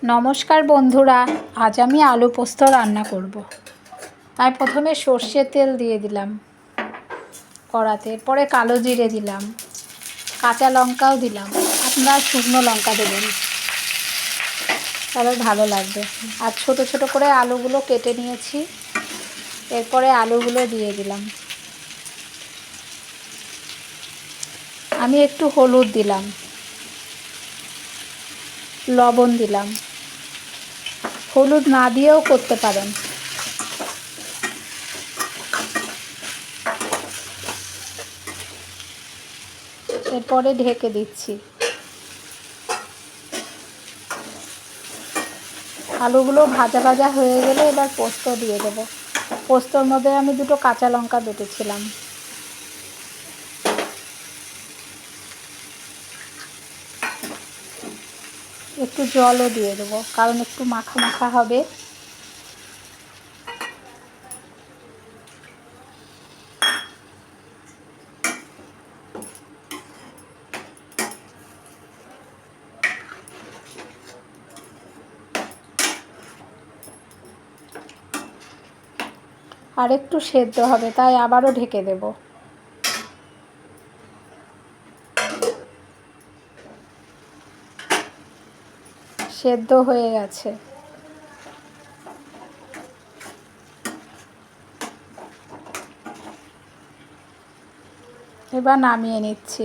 নমস্কার বন্ধুরা, আজ আমি আলু পোস্ত রান্না করব। তাই প্রথমে সর্ষের তেল দিয়ে দিলাম কড়াতে, এরপরে কালো জিরে দিলাম, কাঁচা লঙ্কাও দিলাম। আপনারা শুকনো লঙ্কা দেবেন, তাহলে ভালো লাগবে। আর ছোট ছোট করে আলুগুলো কেটে নিয়েছি, এরপরে আলুগুলো দিয়ে দিলাম। আমি একটু হলুদ দিলাম, লবণ দিলাম। হলুদ না দিয়েও করতে পারেন। এরপরে ঢেকে দিচ্ছি। আলুগুলো ভাজা ভাজা হয়ে গেলে এবার পোস্ত দিয়ে দেব। পোস্তর মধ্যে আমি দুটো কাঁচা লঙ্কা বেটেছিলাম। একটু জলও দিয়ে দেবো, কারণ একটু মাখা মাখা হবে। আর একটু সেদ্ধ হবে, তাই আবারও ঢেকে দেব। সেদ্ধ হয়ে গেছে। এবার নামিয়ে নিচ্ছি।